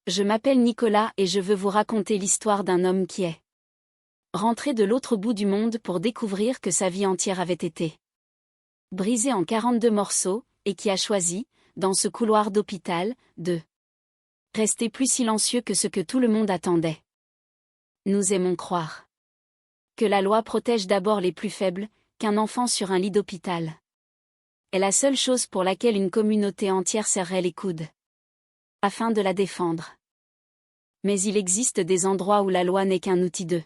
Je m'appelle Nicolas et je veux vous raconter l'histoire d'un homme qui est rentré de l'autre bout du monde pour découvrir que sa vie entière avait été brisée en 42 morceaux, et qui a choisi, dans ce couloir d'hôpital, de rester plus silencieux que ce que tout le monde attendait. Nous aimons croire que la loi protège d'abord les plus faibles, qu'un enfant sur un lit d'hôpital est la seule chose pour laquelle une communauté entière serrerait les coudes afin de la défendre. Mais il existe des endroits où la loi n'est qu'un outil de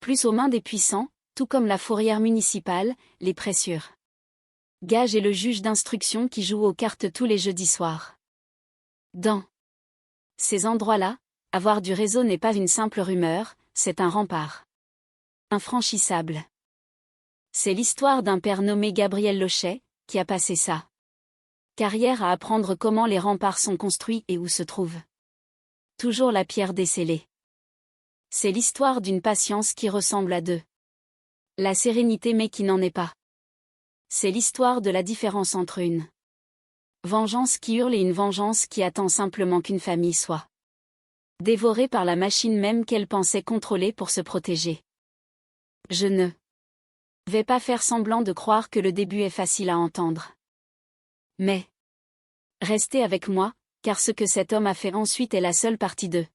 plus aux mains des puissants, tout comme la fourrière municipale, les pressures gages et le juge d'instruction qui joue aux cartes tous les jeudis soirs. Dans ces endroits-là, avoir du réseau n'est pas une simple rumeur, c'est un rempart infranchissable. C'est l'histoire d'un père nommé Gabriel Lochet, qui a passé sa carrière à apprendre comment les remparts sont construits et où se trouve toujours la pierre descellée. C'est l'histoire d'une patience qui ressemble à la sérénité mais qui n'en est pas. C'est l'histoire de la différence entre une vengeance qui hurle et une vengeance qui attend simplement qu'une famille soit dévorée par la machine même qu'elle pensait contrôler pour se protéger. Je ne vais pas faire semblant de croire que le début est facile à entendre. Mais restez avec moi, car ce que cet homme a fait ensuite est la seule partie de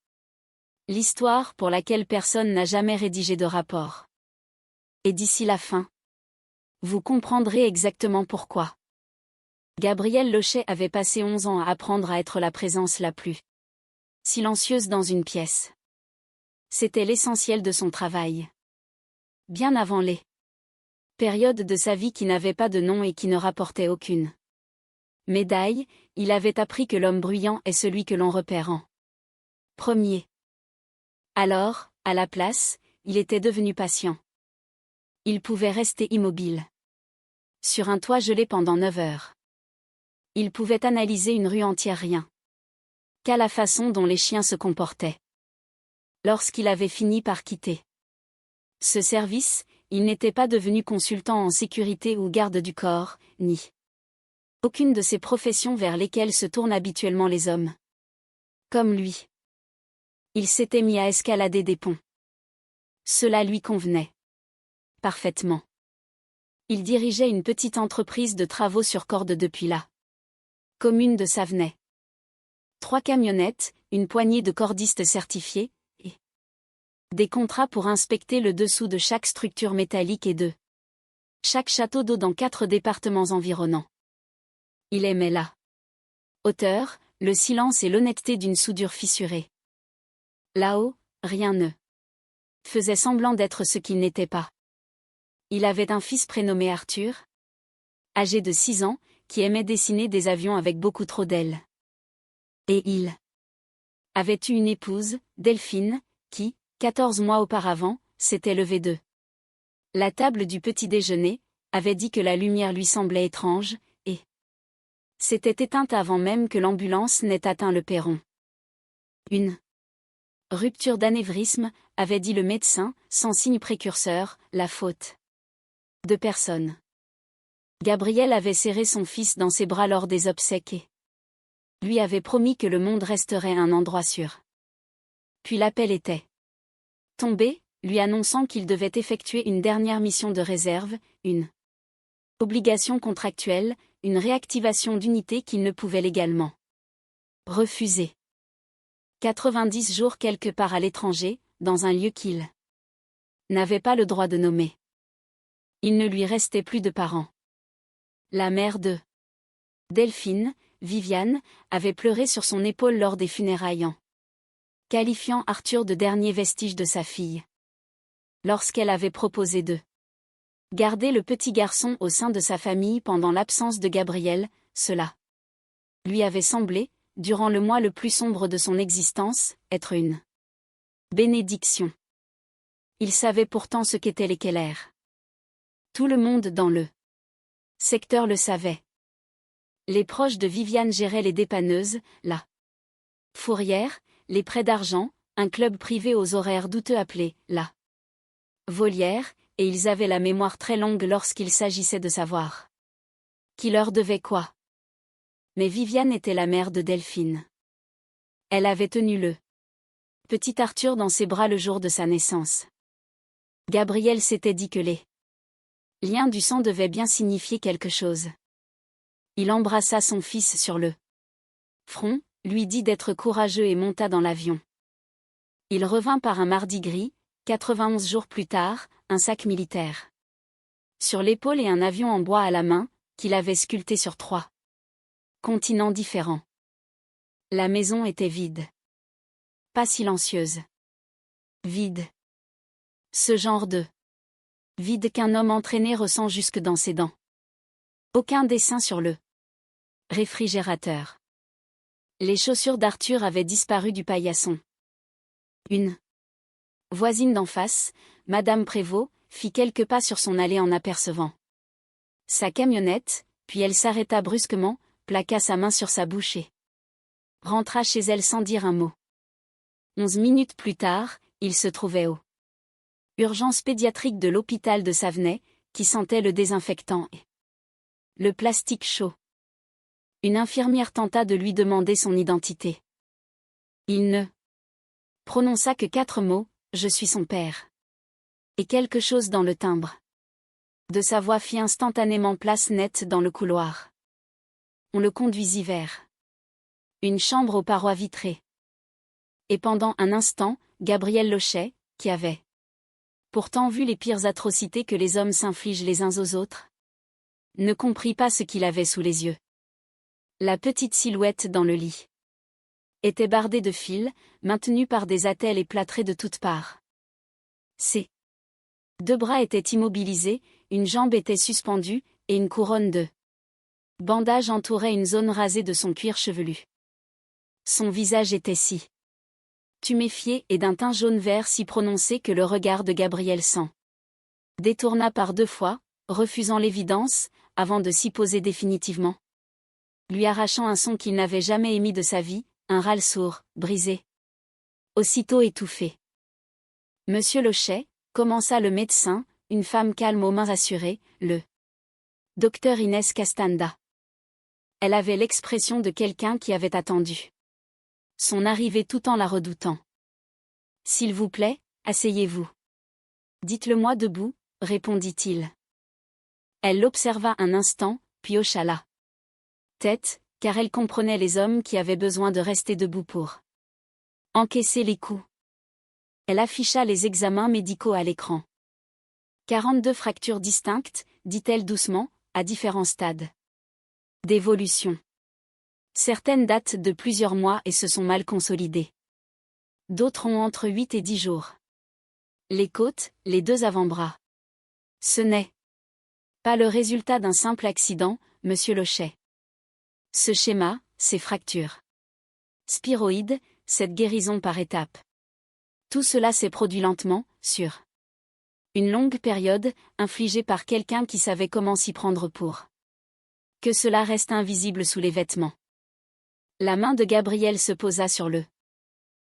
l'histoire pour laquelle personne n'a jamais rédigé de rapport. Et d'ici la fin, vous comprendrez exactement pourquoi. Gabriel Lochet avait passé 11 ans à apprendre à être la présence la plus silencieuse dans une pièce. C'était l'essentiel de son travail. Bien avant les périodes de sa vie qui n'avaient pas de nom et qui ne rapportaient aucune médaille, il avait appris que l'homme bruyant est celui que l'on repère en premier. Alors, à la place, il était devenu patient. Il pouvait rester immobile sur un toit gelé pendant 9 heures. Il pouvait analyser une rue entière rien qu'à la façon dont les chiens se comportaient. Lorsqu'il avait fini par quitter ce service, il n'était pas devenu consultant en sécurité ou garde du corps, ni aucune de ces professions vers lesquelles se tournent habituellement les hommes. Comme lui. Il s'était mis à escalader des ponts. Cela lui convenait parfaitement. Il dirigeait une petite entreprise de travaux sur corde depuis la commune de Savenay. 3 camionnettes, une poignée de cordistes certifiés, et des contrats pour inspecter le dessous de chaque structure métallique et de chaque château d'eau dans 4 départements environnants. Il aimait la hauteur, le silence et l'honnêteté d'une soudure fissurée. Là-haut, rien ne faisait semblant d'être ce qu'il n'était pas. Il avait un fils prénommé Arthur, âgé de 6 ans, qui aimait dessiner des avions avec beaucoup trop d'ailes. Et il avait eu une épouse, Delphine, qui, 14 mois auparavant, s'était levée de la table du petit déjeuner, avait dit que la lumière lui semblait étrange, et s'était éteinte avant même que l'ambulance n'ait atteint le perron. Une rupture d'anévrisme, avait dit le médecin, sans signe précurseur, la faute de personne. Gabriel avait serré son fils dans ses bras lors des obsèques et lui avait promis que le monde resterait un endroit sûr. Puis l'appel était tombé, lui annonçant qu'il devait effectuer une dernière mission de réserve, une obligation contractuelle, une réactivation d'unité qu'il ne pouvait légalement refuser. 90 jours quelque part à l'étranger, dans un lieu qu'il n'avait pas le droit de nommer. Il ne lui restait plus de parents. La mère de Delphine, Viviane, avait pleuré sur son épaule lors des funérailles en qualifiant Arthur de dernier vestige de sa fille. Lorsqu'elle avait proposé de garder le petit garçon au sein de sa famille pendant l'absence de Gabriel, cela lui avait semblé, durant le mois le plus sombre de son existence, être une bénédiction. Il savait pourtant ce qu'étaient les Keller. Tout le monde dans le secteur le savait. Les proches de Viviane géraient les dépanneuses, la fourrière, les prêts d'argent, un club privé aux horaires douteux appelé la volière, et ils avaient la mémoire très longue lorsqu'il s'agissait de savoir qui leur devait quoi. Mais Viviane était la mère de Delphine. Elle avait tenu le petit Arthur dans ses bras le jour de sa naissance. Gabriel s'était dit que les liens du sang devaient bien signifier quelque chose. Il embrassa son fils sur le front, lui dit d'être courageux et monta dans l'avion. Il revint par un mardi gris, 91 jours plus tard, un sac militaire sur l'épaule et un avion en bois à la main, qu'il avait sculpté sur 3 continents différents. La maison était vide. Pas silencieuse. Vide. Ce genre de vide qu'un homme entraîné ressent jusque dans ses dents. Aucun dessin sur le réfrigérateur. Les chaussures d'Arthur avaient disparu du paillasson. Une voisine d'en face, Madame Prévost, fit quelques pas sur son allée en apercevant sa camionnette, puis elle s'arrêta brusquement, plaqua sa main sur sa bouche et rentra chez elle sans dire un mot. 11 minutes plus tard, il se trouvait aux urgences pédiatriques de l'hôpital de Savenay, qui sentait le désinfectant et le plastique chaud. Une infirmière tenta de lui demander son identité. Il ne prononça que 4 mots, « Je suis son père ». Et quelque chose dans le timbre de sa voix fit instantanément place nette dans le couloir. On le conduisit vers une chambre aux parois vitrées. Et pendant un instant, Gabriel Lochet, qui avait pourtant vu les pires atrocités que les hommes s'infligent les uns aux autres, ne comprit pas ce qu'il avait sous les yeux. La petite silhouette dans le lit était bardée de fils, maintenue par des attelles et plâtrée de toutes parts. Ses 2 bras étaient immobilisés, une jambe était suspendue, et une couronne de bandage entourait une zone rasée de son cuir chevelu. Son visage était si tuméfié et d'un teint jaune-vert si prononcé que le regard de Gabriel s'en détourna par 2 fois, refusant l'évidence, avant de s'y poser définitivement, lui arrachant un son qu'il n'avait jamais émis de sa vie, un râle sourd, brisé, aussitôt étouffé. Monsieur Lochet, commença le médecin, une femme calme aux mains assurées, le docteur Inès Castanda. Elle avait l'expression de quelqu'un qui avait attendu son arrivée tout en la redoutant. « S'il vous plaît, asseyez-vous. »« Dites-le-moi debout, » répondit-il. Elle l'observa un instant, puis hocha la tête, car elle comprenait les hommes qui avaient besoin de rester debout pour encaisser les coups. Elle afficha les examens médicaux à l'écran. 42 fractures distinctes, dit-elle doucement, à différents stades d'évolution. Certaines datent de plusieurs mois et se sont mal consolidées. D'autres ont entre 8 et 10 jours. Les côtes, les 2 avant-bras. Ce n'est pas le résultat d'un simple accident, monsieur Lochet. Ce schéma, ces fractures spyroïdes, cette guérison par étapes. Tout cela s'est produit lentement, sur une longue période, infligée par quelqu'un qui savait comment s'y prendre pour que cela reste invisible sous les vêtements. La main de Gabriel se posa sur le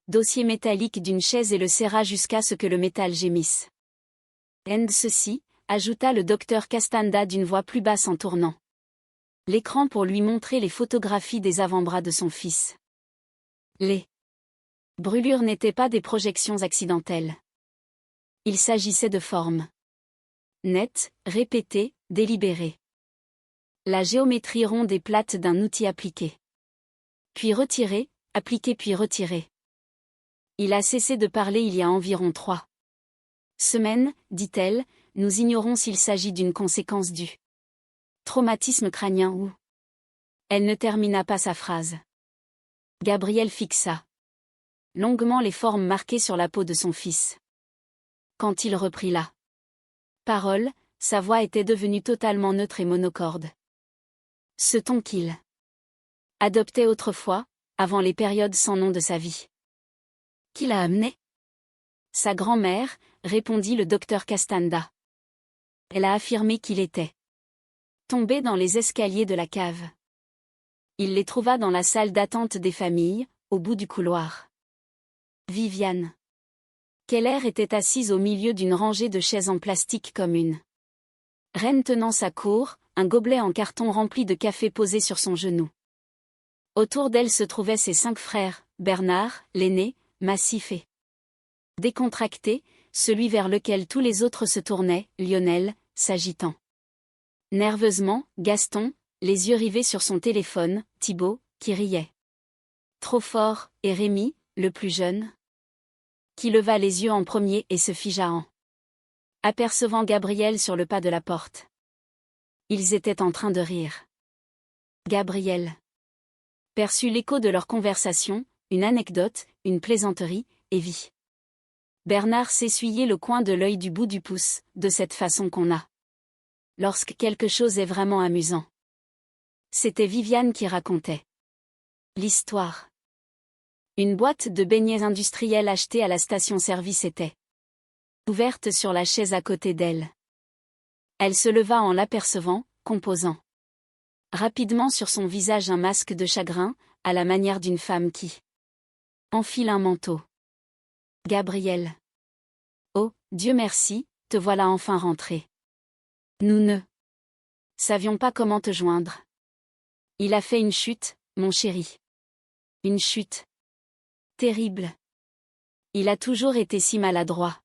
dossier métallique d'une chaise et le serra jusqu'à ce que le métal gémisse. « Ceci », ajouta le docteur Castanda d'une voix plus basse en tournant l'écran pour lui montrer les photographies des avant-bras de son fils. Les brûlures n'étaient pas des projections accidentelles. Il s'agissait de formes nettes, répétées, délibérées. La géométrie ronde et plate d'un outil appliqué. Puis retiré, appliqué puis retiré. Il a cessé de parler il y a environ 3 semaines, dit-elle, nous ignorons s'il s'agit d'une conséquence du traumatisme crânien ou... Elle ne termina pas sa phrase. Gabriel fixa longuement les formes marquées sur la peau de son fils. Quand il reprit la parole, sa voix était devenue totalement neutre et monocorde. Ce ton qu'il adoptait autrefois, avant les périodes sans nom de sa vie. Qui l'a amené ? Sa grand-mère, répondit le docteur Castanda. Elle a affirmé qu'il était tombé dans les escaliers de la cave. Il les trouva dans la salle d'attente des familles, au bout du couloir. Viviane Keller était assise au milieu d'une rangée de chaises en plastique comme une reine tenant sa cour, un gobelet en carton rempli de café posé sur son genou. Autour d'elle se trouvaient ses 5 frères, Bernard, l'aîné, massif et décontracté, celui vers lequel tous les autres se tournaient, Lionel, s'agitant nerveusement, Gaston, les yeux rivés sur son téléphone, Thibaut, qui riait trop fort, et Rémi, le plus jeune, qui leva les yeux en premier et se figea en apercevant Gabriel sur le pas de la porte. Ils étaient en train de rire. Gabriel perçut l'écho de leur conversation, une anecdote, une plaisanterie, et vit Bernard s'essuyer le coin de l'œil du bout du pouce, de cette façon qu'on a lorsque quelque chose est vraiment amusant. C'était Viviane qui racontait l'histoire. Une boîte de beignets industriels achetée à la station-service était ouverte sur la chaise à côté d'elle. Elle se leva en l'apercevant, composant rapidement sur son visage un masque de chagrin, à la manière d'une femme qui enfile un manteau. Gabriel. Oh, Dieu merci, te voilà enfin rentré. Nous ne savions pas comment te joindre. Il a fait une chute, mon chéri. Une chute terrible. Il a toujours été si maladroit.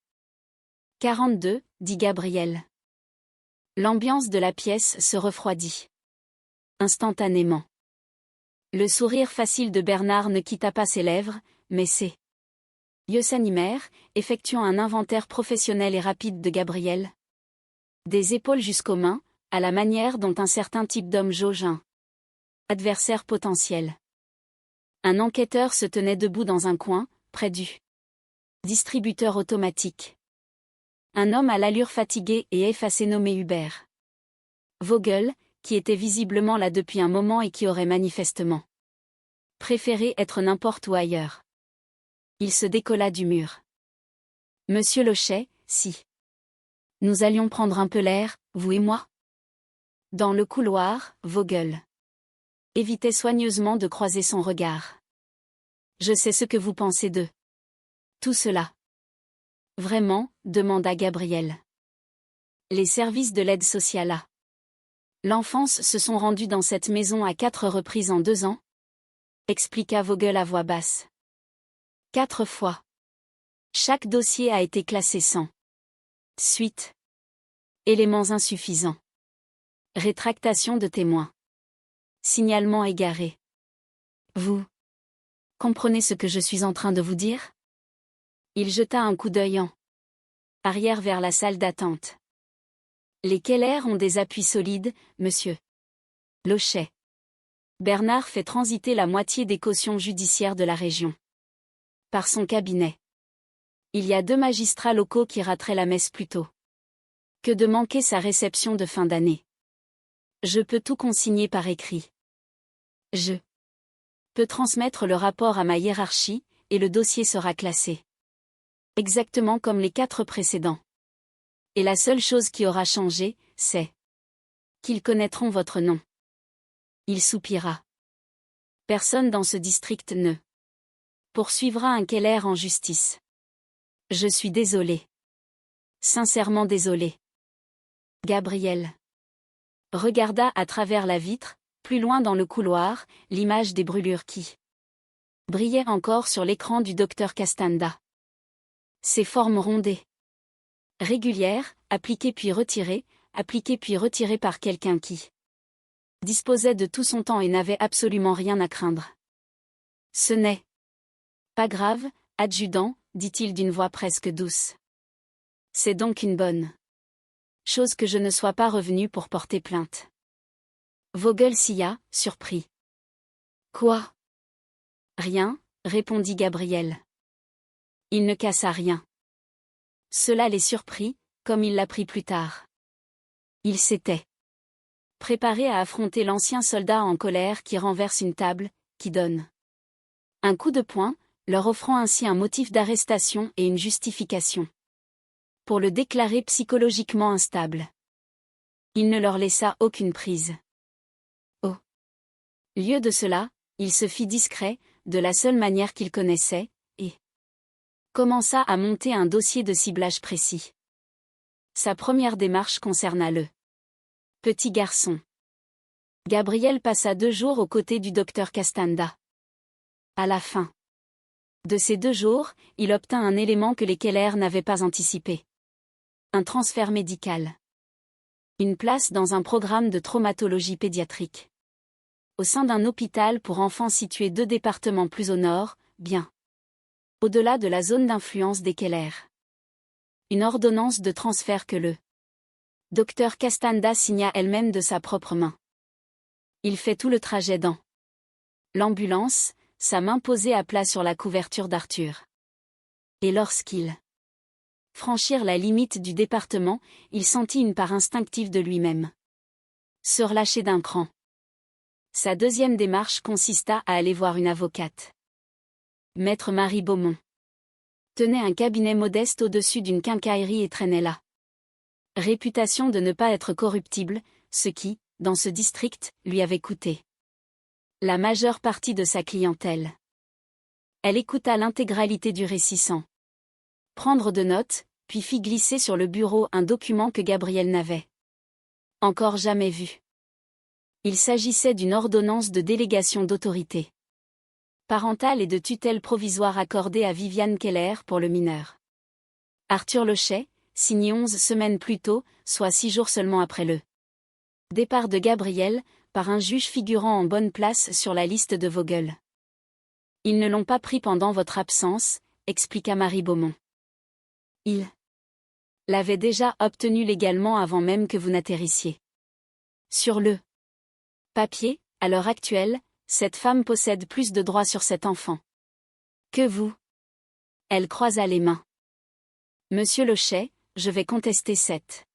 42, dit Gabriel. L'ambiance de la pièce se refroidit instantanément. Le sourire facile de Bernard ne quitta pas ses lèvres, mais ses yeux s'animèrent, effectuant un inventaire professionnel et rapide de Gabriel. Des épaules jusqu'aux mains, à la manière dont un certain type d'homme jauge un adversaire potentiel. Un enquêteur se tenait debout dans un coin, près du distributeur automatique. Un homme à l'allure fatiguée et effacée nommé Hubert Vogel, qui était visiblement là depuis un moment et qui aurait manifestement préféré être n'importe où ailleurs. Il se décolla du mur. Monsieur Lochet, si nous allions prendre un peu l'air, vous et moi? Dans le couloir, Vogel évitait soigneusement de croiser son regard. Je sais ce que vous pensez de tout cela. Vraiment, demanda Gabriel. Les services de l'aide sociale à l'enfance se sont rendus dans cette maison à 4 reprises en 2 ans, expliqua Vogel à voix basse. 4 fois. Chaque dossier a été classé sans suite. Éléments insuffisants. Rétractation de témoins. Signalement égaré. Vous comprenez ce que je suis en train de vous dire? Il jeta un coup d'œil en arrière vers la salle d'attente. Les Keller ont des appuis solides, monsieur Lochet. Bernard fait transiter la moitié des cautions judiciaires de la région par son cabinet. Il y a 2 magistrats locaux qui rateraient la messe plus tôt que de manquer sa réception de fin d'année. Je peux tout consigner par écrit. Je peux transmettre le rapport à ma hiérarchie, et le dossier sera classé exactement comme les 4 précédents. Et la seule chose qui aura changé, c'est qu'ils connaîtront votre nom. Il soupira. Personne dans ce district ne poursuivra un Keller en justice. Je suis désolé. Sincèrement désolé. Gabriel regarda à travers la vitre, plus loin dans le couloir, l'image des brûlures qui brillaient encore sur l'écran du docteur Castanda. Ses formes rondées, régulières, appliquées puis retirées par quelqu'un qui disposait de tout son temps et n'avait absolument rien à craindre. Ce n'est pas grave, adjudant, dit-il d'une voix presque douce. C'est donc une bonne chose que je ne sois pas revenu pour porter plainte. Vogel sia, surpris. Quoi? Rien, répondit Gabriel. Il ne cassa rien. Cela les surprit, comme il l'apprit plus tard. Il s'était préparé à affronter l'ancien soldat en colère qui renverse une table, qui donne un coup de poing, leur offrant ainsi un motif d'arrestation et une justification pour le déclarer psychologiquement instable. Il ne leur laissa aucune prise. Au lieu de cela, il se fit discret, de la seule manière qu'il connaissait, et commença à monter un dossier de ciblage précis. Sa première démarche concerna le petit garçon. Gabriel passa 2 jours aux côtés du docteur Castanda. À la fin De ces 2 jours, il obtint un élément que les Keller n'avaient pas anticipé. Un transfert médical. Une place dans un programme de traumatologie pédiatrique. Au sein d'un hôpital pour enfants situé 2 départements plus au nord, bien au-delà de la zone d'influence des Keller. Une ordonnance de transfert que le docteur Castanda signa elle-même de sa propre main. Il fait tout le trajet dans l'ambulance, sa main posée à plat sur la couverture d'Arthur. Et lorsqu'ils franchirent la limite du département, il sentit une part instinctive de lui-même se relâcher d'un cran. Sa deuxième démarche consista à aller voir une avocate. Maître Marie Beaumont tenait un cabinet modeste au-dessus d'une quincaillerie et traînait la réputation de ne pas être corruptible, ce qui, dans ce district, lui avait coûté la majeure partie de sa clientèle. Elle écouta l'intégralité du récit sans prendre de notes, puis fit glisser sur le bureau un document que Gabriel n'avait encore jamais vu. Il s'agissait d'une ordonnance de délégation d'autorité parentale et de tutelle provisoire accordée à Viviane Keller pour le mineur Arthur Lochet, signé 11 semaines plus tôt, soit 6 jours seulement après le départ de Gabriel, par un juge figurant en bonne place sur la liste de Vogel. Ils ne l'ont pas pris pendant votre absence, expliqua Marie Beaumont. Ils l'avaient déjà obtenu légalement avant même que vous n'atterrissiez. Sur le papier, à l'heure actuelle, cette femme possède plus de droits sur cet enfant que vous. Elle croisa les mains. Monsieur Lochet, je vais contester cette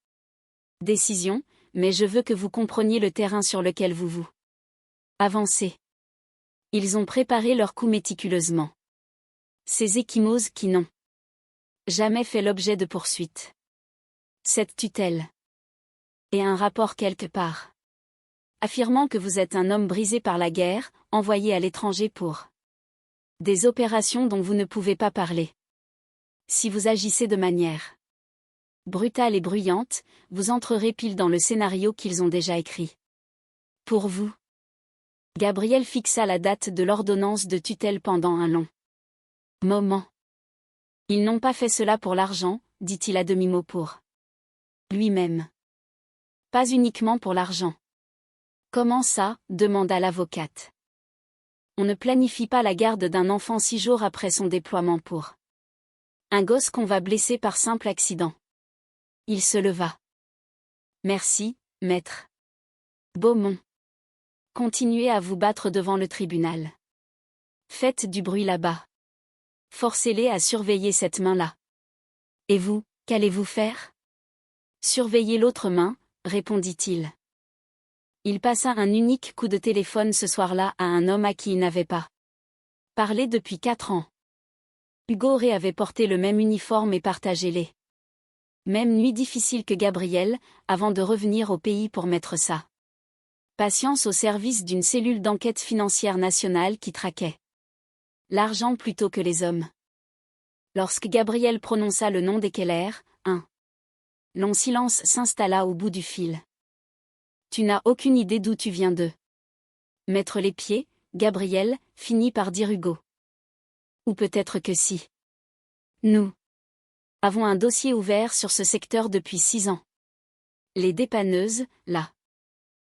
décision, mais je veux que vous compreniez le terrain sur lequel vous vous avancez. Ils ont préparé leur coup méticuleusement. Ces ecchymoses qui n'ont jamais fait l'objet de poursuites. Cette tutelle. Et un rapport quelque part affirmant que vous êtes un homme brisé par la guerre, envoyé à l'étranger pour des opérations dont vous ne pouvez pas parler. Si vous agissez de manière brutale et bruyante, vous entrerez pile dans le scénario qu'ils ont déjà écrit. Pour vous. Gabriel fixa la date de l'ordonnance de tutelle pendant un long moment. Ils n'ont pas fait cela pour l'argent, dit-il à demi-mot pour lui-même. Pas uniquement pour l'argent. Comment ça, demanda l'avocate. On ne planifie pas la garde d'un enfant 6 jours après son déploiement pour un gosse qu'on va blesser par simple accident. Il se leva. Merci, maître Beaumont. Continuez à vous battre devant le tribunal. Faites du bruit là-bas. Forcez-les à surveiller cette main-là. Et vous, qu'allez-vous faire? Surveiller l'autre main, répondit-il. Il passa un unique coup de téléphone ce soir-là à un homme à qui il n'avait pas parlé depuis 4 ans. Hugo Rey avait porté le même uniforme et partagé les mêmes nuits difficiles que Gabriel, avant de revenir au pays pour mettre sa patience au service d'une cellule d'enquête financière nationale qui traquait l'argent plutôt que les hommes. Lorsque Gabriel prononça le nom des Keller, un long silence s'installa au bout du fil. Tu n'as aucune idée d'où tu viens de mettre les pieds, Gabriel, finit par dire Hugo. Ou peut-être que si. Nous avons un dossier ouvert sur ce secteur depuis 6 ans. Les dépanneuses, la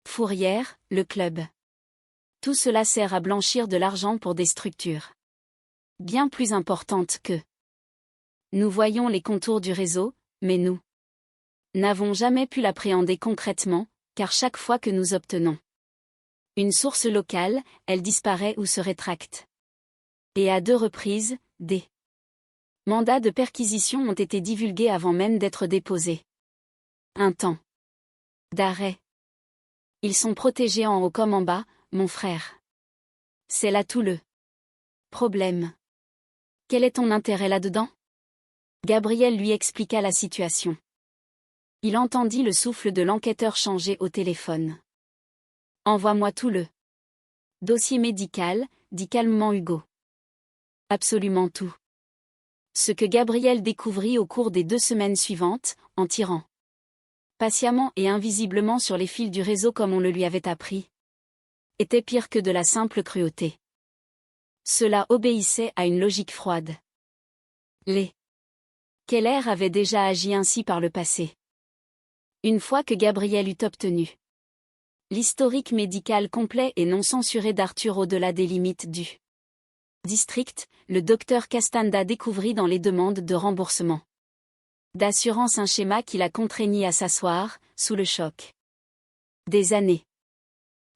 fourrière, le club. Tout cela sert à blanchir de l'argent pour des structures bien plus importantes que. Nous voyons les contours du réseau, mais nous n'avons jamais pu l'appréhender concrètement, car chaque fois que nous obtenons une source locale, elle disparaît ou se rétracte. Et à 2 reprises, des mandats de perquisition ont été divulgués avant même d'être déposés. Un temps d'arrêt. Ils sont protégés en haut comme en bas, mon frère. C'est là tout le problème. Quel est ton intérêt là-dedans? Gabriel lui expliqua la situation. Il entendit le souffle de l'enquêteur changer au téléphone. Envoie-moi tout le dossier médical, dit calmement Hugo. Absolument tout. Ce que Gabriel découvrit au cours des 2 semaines suivantes, en tirant patiemment et invisiblement sur les fils du réseau comme on le lui avait appris, était pire que de la simple cruauté. Cela obéissait à une logique froide. Les Keller avaient déjà agi ainsi par le passé. Une fois que Gabriel eut obtenu l'historique médical complet et non censuré d'Arthur au-delà des limites du district, le docteur Castanda découvrit dans les demandes de remboursement d'assurance un schéma qui la contraignit à s'asseoir, sous le choc des années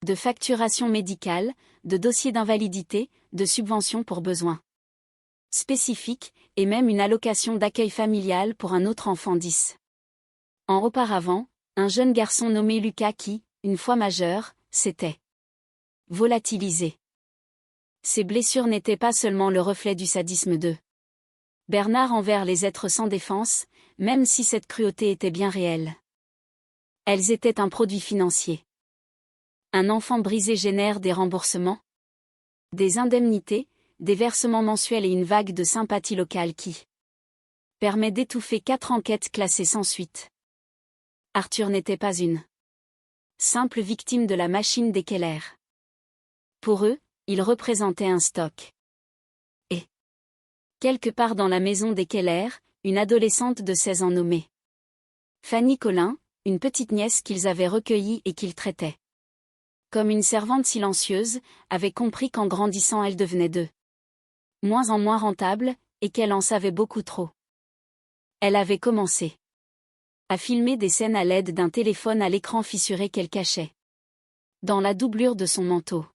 de facturation médicale, de dossiers d'invalidité, de subventions pour besoins spécifiques, et même une allocation d'accueil familial pour un autre enfant 10 ans auparavant, un jeune garçon nommé Lucas qui, une fois majeur, s'était volatilisé. Ces blessures n'étaient pas seulement le reflet du sadisme de Bernard envers les êtres sans défense, même si cette cruauté était bien réelle. Elles étaient un produit financier. Un enfant brisé génère des remboursements, des indemnités, des versements mensuels et une vague de sympathie locale qui permet d'étouffer 4 enquêtes classées sans suite. Arthur n'était pas une simple victime de la machine des Keller. Pour eux, il représentait un stock. Et quelque part dans la maison des Keller, une adolescente de 16 ans nommée Fanny Collin, une petite nièce qu'ils avaient recueillie et qu'ils traitaient comme une servante silencieuse, avait compris qu'en grandissant elle devenait de moins en moins rentable, et qu'elle en savait beaucoup trop. Elle avait commencé à filmer des scènes à l'aide d'un téléphone à l'écran fissuré qu'elle cachait dans la doublure de son manteau.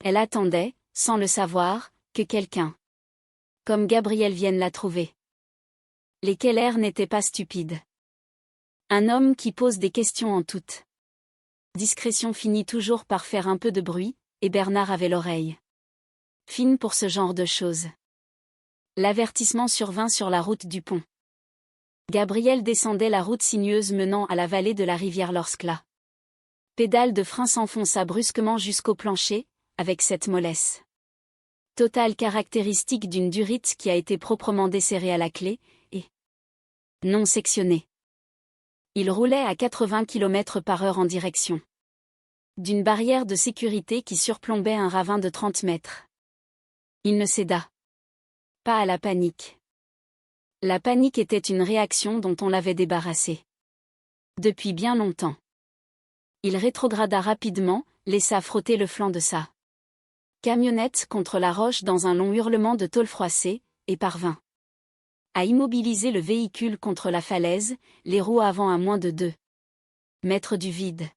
Elle attendait, sans le savoir, que quelqu'un comme Gabriel vienne la trouver. Les Keller n'étaient pas stupides. Un homme qui pose des questions en toute discrétion finit toujours par faire un peu de bruit, et Bernard avait l'oreille fine pour ce genre de choses. L'avertissement survint sur la route du pont. Gabriel descendait la route sinueuse menant à la vallée de la rivière lorsque la pédale de frein s'enfonça brusquement jusqu'au plancher, avec cette mollesse totale caractéristique d'une durite qui a été proprement desserrée à la clé, et non sectionnée. Il roulait à 80 km/h en direction d'une barrière de sécurité qui surplombait un ravin de 30 mètres. Il ne céda pas à la panique. La panique était une réaction dont on l'avait débarrassé depuis bien longtemps. Il rétrograda rapidement, laissa frotter le flanc de sa camionnette contre la roche dans un long hurlement de tôle froissée, et parvint à immobiliser le véhicule contre la falaise, les roues avant à moins de 2 mètres du vide.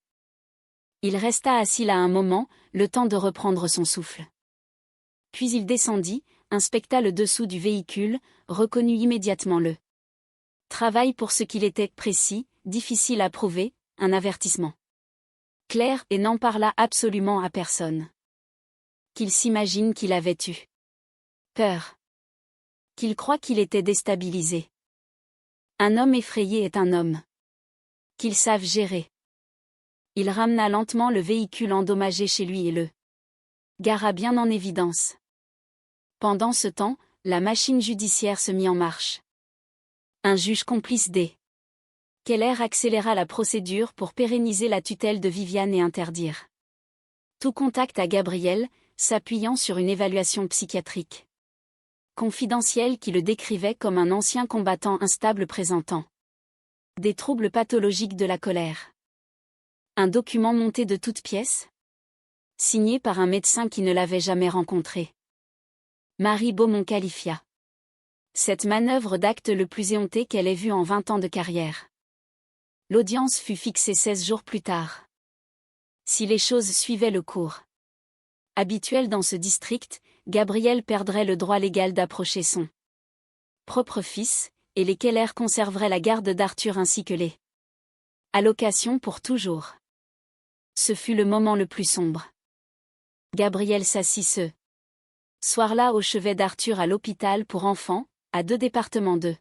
Il resta assis là un moment, le temps de reprendre son souffle. Puis il descendit, inspecta le dessous du véhicule, reconnut immédiatement le travail pour ce qu'il était, précis, difficile à prouver, un avertissement clair, et n'en parla absolument à personne. Qu'il s'imagine qu'il avait eu peur. Qu'il croit qu'il était déstabilisé. Un homme effrayé est un homme qu'ils savent gérer. Il ramena lentement le véhicule endommagé chez lui et le gara bien en évidence. Pendant ce temps, la machine judiciaire se mit en marche. Un juge complice des Keller accéléra la procédure pour pérenniser la tutelle de Viviane et interdire tout contact à Gabriel, s'appuyant sur une évaluation psychiatrique confidentielle qui le décrivait comme un ancien combattant instable présentant des troubles pathologiques de la colère. Un document monté de toutes pièces, signé par un médecin qui ne l'avait jamais rencontré. Marie Beaumont qualifia cette manœuvre d'acte le plus éhonté qu'elle ait vu en 20 ans de carrière. L'audience fut fixée 16 jours plus tard. Si les choses suivaient le cours habituel dans ce district, Gabriel perdrait le droit légal d'approcher son propre fils, et les Keller conserveraient la garde d'Arthur ainsi que les allocations pour toujours. Ce fut le moment le plus sombre. Gabriel s'assit ce soir-là au chevet d'Arthur à l'hôpital pour enfants, à 2 départements de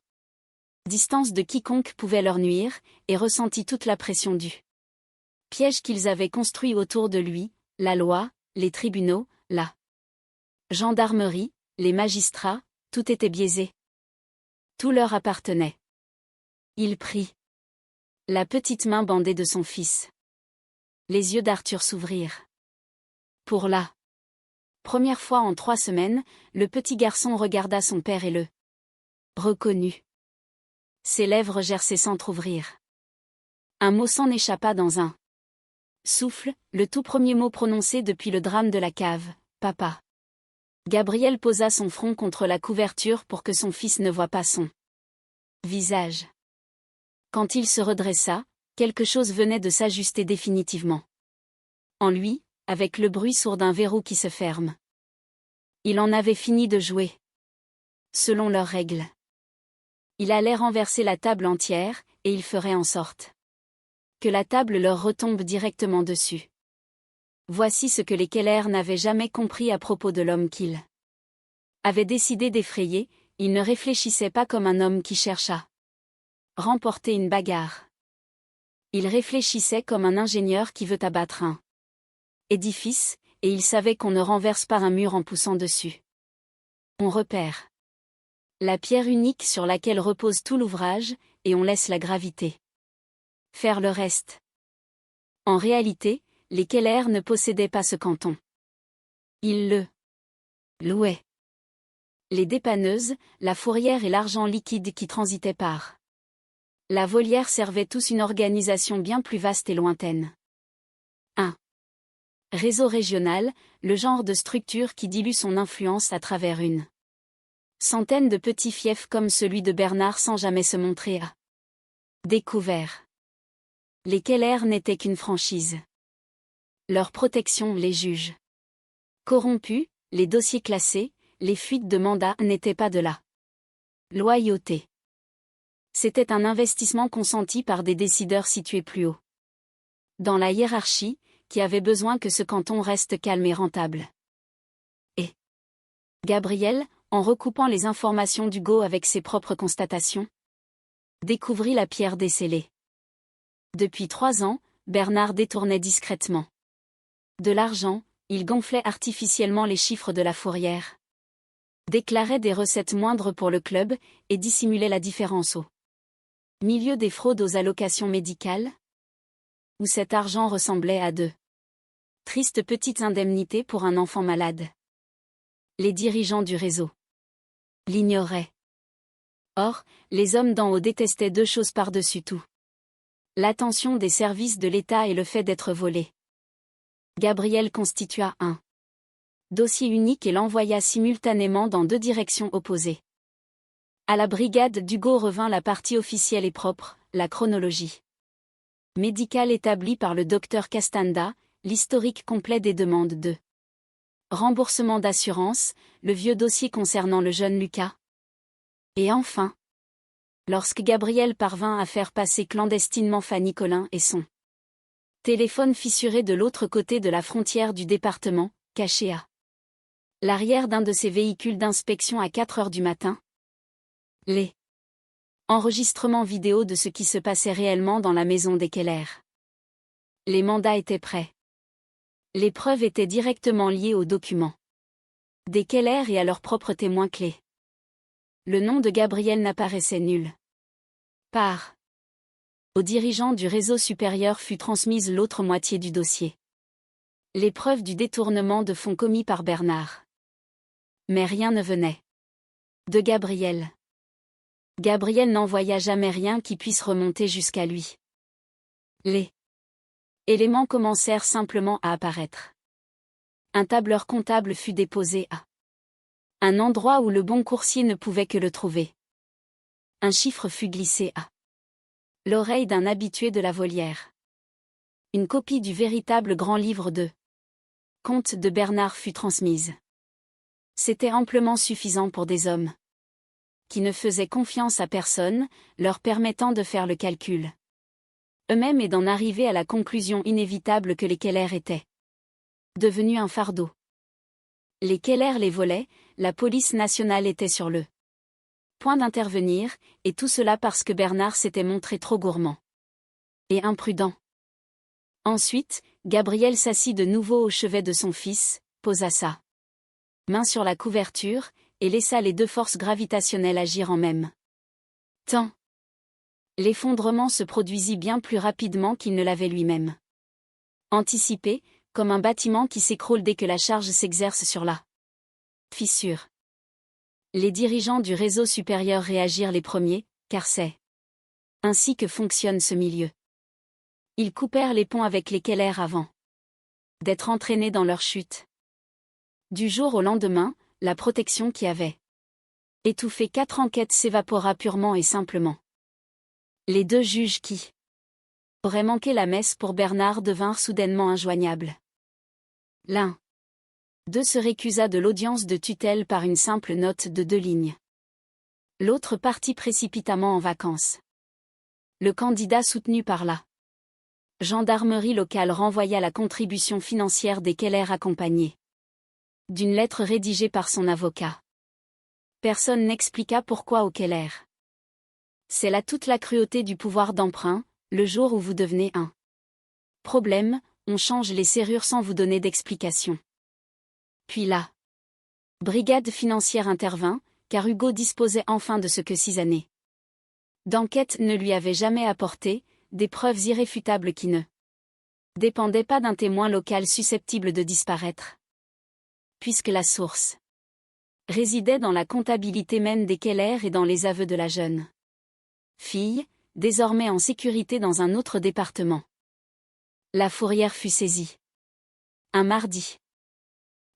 distance de quiconque pouvait leur nuire, et ressentit toute la pression du piège qu'ils avaient construit autour de lui, la loi, les tribunaux, la gendarmerie, les magistrats, tout était biaisé. Tout leur appartenait. Il prit la petite main bandée de son fils. Les yeux d'Arthur s'ouvrirent. Pour la Première fois en 3 semaines, le petit garçon regarda son père et le reconnut. Ses lèvres gerçaient s'entr'ouvrir. Un mot s'en échappa dans un souffle, le tout premier mot prononcé depuis le drame de la cave, « Papa ». Gabriel posa son front contre la couverture pour que son fils ne voie pas son visage. Quand il se redressa, quelque chose venait de s'ajuster définitivement en lui, avec le bruit sourd d'un verrou qui se ferme. Il en avait fini de jouer. Selon leurs règles. Il allait renverser la table entière, et il ferait en sorte que la table leur retombe directement dessus. Voici ce que les Keller n'avaient jamais compris à propos de l'homme qu'ils avaient décidé d'effrayer. Il ne réfléchissait pas comme un homme qui cherche à remporter une bagarre. Il réfléchissait comme un ingénieur qui veut abattre un édifice, et il savait qu'on ne renverse pas un mur en poussant dessus. On repère la pierre unique sur laquelle repose tout l'ouvrage, et on laisse la gravité faire le reste. En réalité, les Keller ne possédaient pas ce canton. Ils le louaient. Les dépanneuses, la fourrière et l'argent liquide qui transitaient par la volière servaient tous une organisation bien plus vaste et lointaine. Un réseau régional, le genre de structure qui dilue son influence à travers une centaine de petits fiefs comme celui de Bernard sans jamais se montrer à découvert. Les Keller n'étaient qu'une franchise. Leur protection les juges corrompus, les dossiers classés, les fuites de mandat n'étaient pas de la loyauté. C'était un investissement consenti par des décideurs situés plus haut dans la hiérarchie, qui avaient besoin que ce canton reste calme et rentable. Et Gabriel, en recoupant les informations d'Hugo avec ses propres constatations, découvrit la pierre décelée. Depuis 3 ans, Bernard détournait discrètement de l'argent, il gonflait artificiellement les chiffres de la fourrière, déclarait des recettes moindres pour le club, et dissimulait la différence au milieu des fraudes aux allocations médicales, où cet argent ressemblait à de tristes petites indemnités pour un enfant malade. Les dirigeants du réseau l'ignoraient. Or, les hommes d'en haut détestaient 2 choses par-dessus tout: l'attention des services de l'État et le fait d'être volé. Gabriel constitua un dossier unique et l'envoya simultanément dans 2 directions opposées. À la brigade d'Hugo revint la partie officielle et propre, la chronologie médicale établie par le docteur Castanda, l'historique complet des demandes de remboursement d'assurance, le vieux dossier concernant le jeune Lucas. Et enfin, lorsque Gabriel parvint à faire passer clandestinement Fanny Collin et son téléphone fissuré de l'autre côté de la frontière du département, caché à l'arrière d'un de ses véhicules d'inspection à 4 heures du matin, les enregistrements vidéo de ce qui se passait réellement dans la maison des Keller. Les mandats étaient prêts. Les preuves étaient directement liées aux documents des Keller et à leurs propres témoins clés. Le nom de Gabriel n'apparaissait nulle part. Aux dirigeants du réseau supérieur fut transmise l'autre moitié du dossier. Les preuves du détournement de fonds commis par Bernard. Mais rien ne venait de Gabriel. Gabriel n'envoya jamais rien qui puisse remonter jusqu'à lui. Les éléments commencèrent simplement à apparaître. Un tableur comptable fut déposé à un endroit où le bon coursier ne pouvait que le trouver. Un chiffre fut glissé à l'oreille d'un habitué de la volière. Une copie du véritable grand livre de comptes de Bernard fut transmise. C'était amplement suffisant pour des hommes qui ne faisaient confiance à personne, leur permettant de faire le calcul eux-mêmes et d'en arriver à la conclusion inévitable que les Keller étaient devenus un fardeau. Les Keller les volaient, la police nationale était sur le point d'intervenir, et tout cela parce que Bernard s'était montré trop gourmand et imprudent. Ensuite, Gabriel s'assit de nouveau au chevet de son fils, posa sa main sur la couverture, et laissa les 2 forces gravitationnelles agir en même temps. L'effondrement se produisit bien plus rapidement qu'il ne l'avait lui-même anticipé, comme un bâtiment qui s'écroule dès que la charge s'exerce sur la fissure. Les dirigeants du réseau supérieur réagirent les premiers, car c'est ainsi que fonctionne ce milieu. Ils coupèrent les ponts avec les Keller avant d'être entraînés dans leur chute. Du jour au lendemain, la protection qui avait étouffé 4 enquêtes s'évapora purement et simplement. Les 2 juges qui auraient manqué la messe pour Bernard devinrent soudainement injoignables. L'un d'eux se récusa de l'audience de tutelle par une simple note de 2 lignes. L'autre partit précipitamment en vacances. Le candidat soutenu par la gendarmerie locale renvoya la contribution financière des Keller accompagnée d'une lettre rédigée par son avocat. Personne n'expliqua pourquoi au Keller. C'est là toute la cruauté du pouvoir d'emprunt, le jour où vous devenez un problème, on change les serrures sans vous donner d'explication. Puis la brigade financière intervint, car Hugo disposait enfin de ce que 6 années d'enquête ne lui avaient jamais apporté, des preuves irréfutables qui ne dépendaient pas d'un témoin local susceptible de disparaître. Puisque la source résidait dans la comptabilité même des Keller et dans les aveux de la jeune fille, désormais en sécurité dans un autre département. La fourrière fut saisie. Un mardi.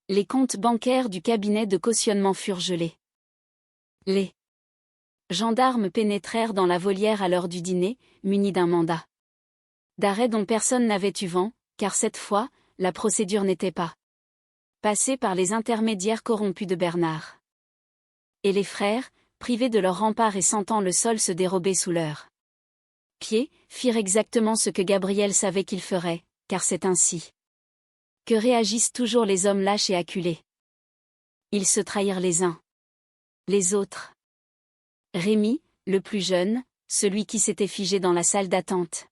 Les comptes bancaires du cabinet de cautionnement furent gelés. Les gendarmes pénétrèrent dans la volière à l'heure du dîner, munis d'un mandat d'arrêt dont personne n'avait eu vent, car cette fois, la procédure n'était pas passée par les intermédiaires corrompus de Bernard. Et les frères, privés de leur rempart et sentant le sol se dérober sous leurs pieds, firent exactement ce que Gabriel savait qu'ils feraient, car c'est ainsi que réagissent toujours les hommes lâches et acculés. Ils se trahirent les uns les autres. Rémi, le plus jeune, celui qui s'était figé dans la salle d'attente,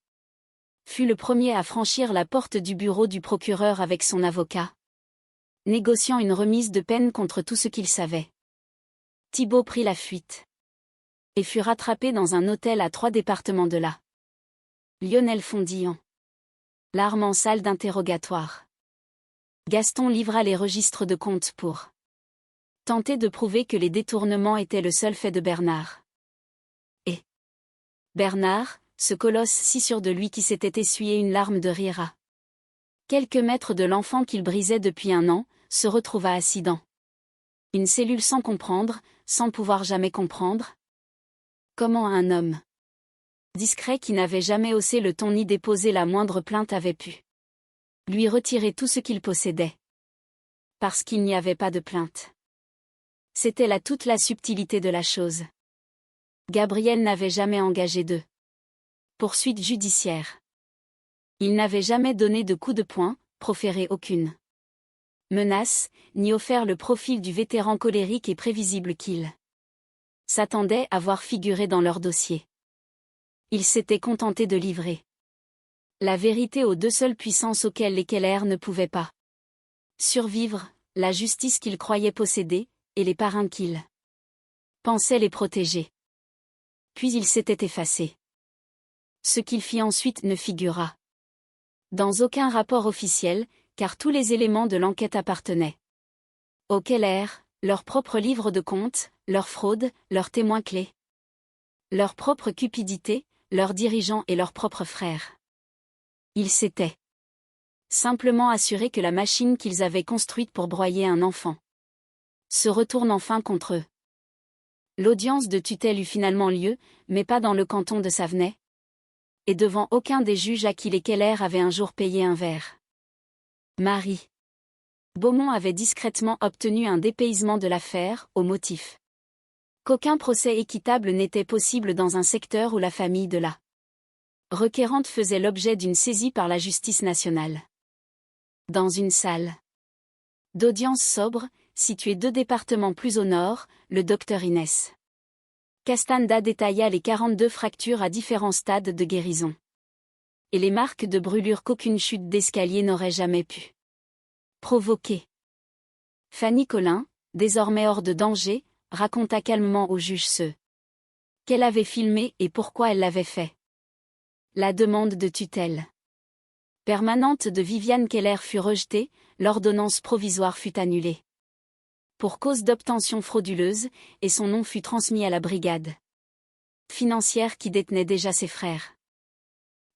fut le premier à franchir la porte du bureau du procureur avec son avocat, négociant une remise de peine contre tout ce qu'il savait. Thibaut prit la fuite et fut rattrapé dans un hôtel à 3 départements de là. Lionel fondit en larmes en salle d'interrogatoire. Gaston livra les registres de compte pour tenter de prouver que les détournements étaient le seul fait de Bernard. Et Bernard, ce colosse si sûr de lui qui s'était essuyé une larme de rire à quelques mètres de l'enfant qu'il brisait depuis 1 an, se retrouva assis dans une cellule sans comprendre, sans pouvoir jamais comprendre. Comment un homme discret qui n'avait jamais haussé le ton ni déposé la moindre plainte avait pu lui retirer tout ce qu'il possédait. Parce qu'il n'y avait pas de plainte. C'était là toute la subtilité de la chose. Gabriel n'avait jamais engagé de poursuite judiciaire. Il n'avait jamais donné de coup de poing, proféré aucune menace, ni offert le profil du vétéran colérique et prévisible qu'il s'attendait à voir figurer dans leur dossier. Il s'était contenté de livrer la vérité aux 2 seules puissances auxquelles les Keller ne pouvaient pas survivre, la justice qu'il croyait posséder, et les parrains qu'il pensait les protéger. Puis il s'était effacé. Ce qu'il fit ensuite ne figura dans aucun rapport officiel, car tous les éléments de l'enquête appartenaient aux Keller, leur propre livre de compte, leur fraude, leurs témoins clés, leur propre cupidité, leurs dirigeants et leurs propres frères. Ils s'étaient simplement assurés que la machine qu'ils avaient construite pour broyer un enfant se retourne enfin contre eux. L'audience de tutelle eut finalement lieu, mais pas dans le canton de Savenay, et devant aucun des juges à qui les Keller avaient un jour payé un verre. Marie Beaumont avait discrètement obtenu un dépaysement de l'affaire, au motif qu'aucun procès équitable n'était possible dans un secteur où la famille de la requérante faisait l'objet d'une saisie par la justice nationale. Dans une salle d'audience sobre, située 2 départements plus au nord, le docteur Inès Castanda détailla les 42 fractures à différents stades de guérison. Et les marques de brûlure qu'aucune chute d'escalier n'aurait jamais pu provoquer. Fanny Collin, désormais hors de danger, raconta calmement au juge ce qu'elle avait filmé et pourquoi elle l'avait fait. La demande de tutelle permanente de Viviane Keller fut rejetée, l'ordonnance provisoire fut annulée. Pour cause d'obtention frauduleuse, et son nom fut transmis à la brigade financière qui détenait déjà ses frères.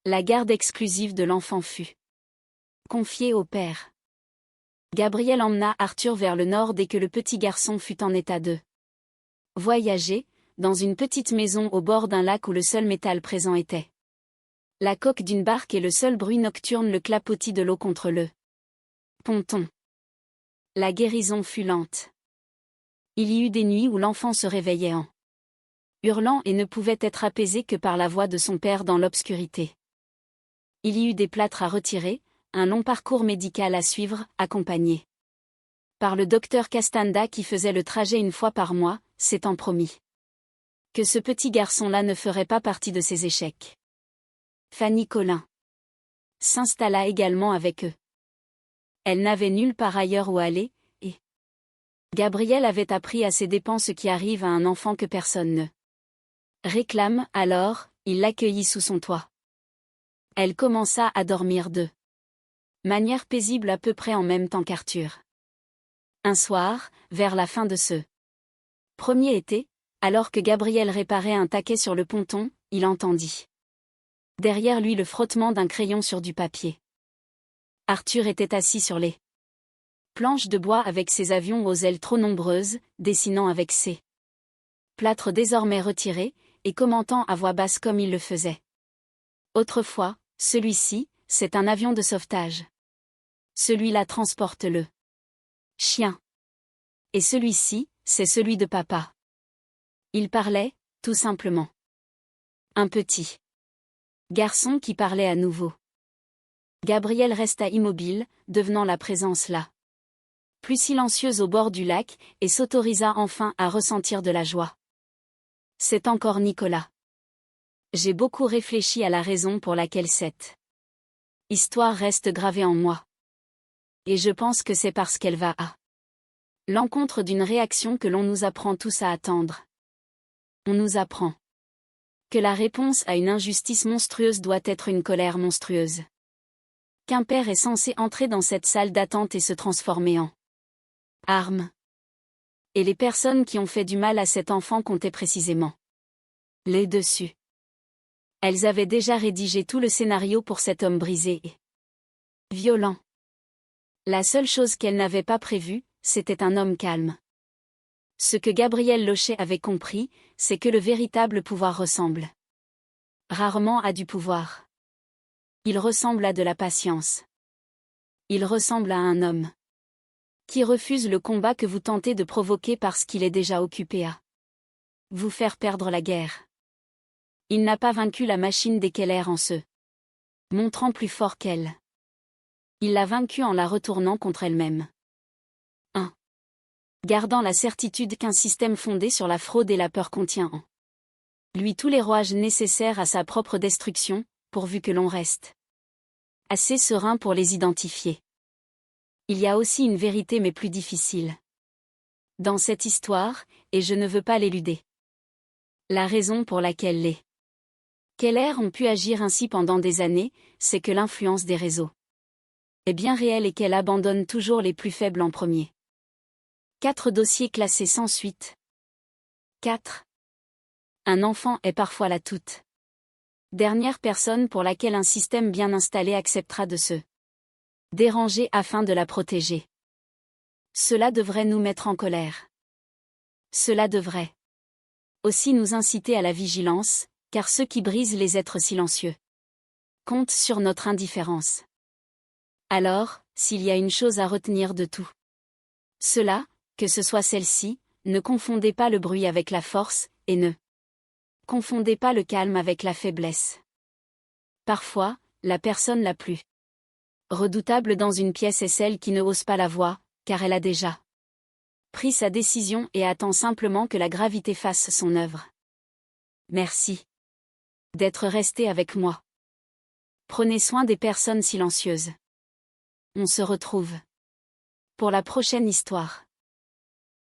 La garde exclusive de l'enfant fut confiée au père. Gabriel emmena Arthur vers le nord dès que le petit garçon fut en état de voyager, dans une petite maison au bord d'un lac où le seul métal présent était la coque d'une barque et le seul bruit nocturne le clapotis de l'eau contre le ponton. La guérison fut lente. Il y eut des nuits où l'enfant se réveillait en hurlant et ne pouvait être apaisé que par la voix de son père dans l'obscurité. Il y eut des plâtres à retirer, un long parcours médical à suivre, accompagné par le docteur Castanda qui faisait le trajet une fois par mois, s'étant promis que ce petit garçon-là ne ferait pas partie de ses échecs. Fanny Collin s'installa également avec eux. Elle n'avait nulle part ailleurs où aller, et Gabriel avait appris à ses dépens ce qui arrive à un enfant que personne ne réclame, alors, il l'accueillit sous son toit. Elle commença à dormir de manière paisible à peu près en même temps qu'Arthur. Un soir, vers la fin de ce premier été, alors que Gabriel réparait un taquet sur le ponton, il entendit derrière lui le frottement d'un crayon sur du papier. Arthur était assis sur les planches de bois avec ses avions aux ailes trop nombreuses, dessinant avec ses plâtres désormais retirés, et commentant à voix basse comme il le faisait autrefois, celui-ci, c'est un avion de sauvetage. Celui-là transporte le chien. Et celui-ci, c'est celui de papa. Il parlait, tout simplement. Un petit garçon qui parlait à nouveau. Gabriel resta immobile, devenant la présence là plus silencieuse au bord du lac, et s'autorisa enfin à ressentir de la joie. C'est encore Nicolas. J'ai beaucoup réfléchi à la raison pour laquelle cette histoire reste gravée en moi. Et je pense que c'est parce qu'elle va à l'encontre d'une réaction que l'on nous apprend tous à attendre. On nous apprend que la réponse à une injustice monstrueuse doit être une colère monstrueuse. Qu'un père est censé entrer dans cette salle d'attente et se transformer en arme. Et les personnes qui ont fait du mal à cet enfant comptaient précisément les dessus. Elles avaient déjà rédigé tout le scénario pour cet homme brisé et violent. La seule chose qu'elles n'avaient pas prévue, c'était un homme calme. Ce que Gabriel Lochet avait compris, c'est que le véritable pouvoir ressemble rarement à du pouvoir. Il ressemble à de la patience. Il ressemble à un homme qui refuse le combat que vous tentez de provoquer parce qu'il est déjà occupé à vous faire perdre la guerre. Il n'a pas vaincu la machine des Keller en se montrant plus fort qu'elle. Il l'a vaincue en la retournant contre elle-même. 1. Gardant la certitude qu'un système fondé sur la fraude et la peur contient en lui tous les rouages nécessaires à sa propre destruction, pourvu que l'on reste assez serein pour les identifier. Il y a aussi une vérité mais plus difficile dans cette histoire, et je ne veux pas l'éluder. La raison pour laquelle les Keller ont pu agir ainsi pendant des années, c'est que l'influence des réseaux est bien réelle et qu'elle abandonne toujours les plus faibles en premier. 4 dossiers classés sans suite. 4. Un enfant est parfois la toute dernière personne pour laquelle un système bien installé acceptera de se déranger afin de la protéger. Cela devrait nous mettre en colère. Cela devrait aussi nous inciter à la vigilance, car ceux qui brisent les êtres silencieux comptent sur notre indifférence. Alors, s'il y a une chose à retenir de tout cela, que ce soit celle-ci, ne confondez pas le bruit avec la force, et ne confondez pas le calme avec la faiblesse. Parfois, la personne la plus redoutable dans une pièce est celle qui ne ose pas la voix, car elle a déjà pris sa décision et attend simplement que la gravité fasse son œuvre. Merci d'être resté avec moi. Prenez soin des personnes silencieuses. On se retrouve pour la prochaine histoire.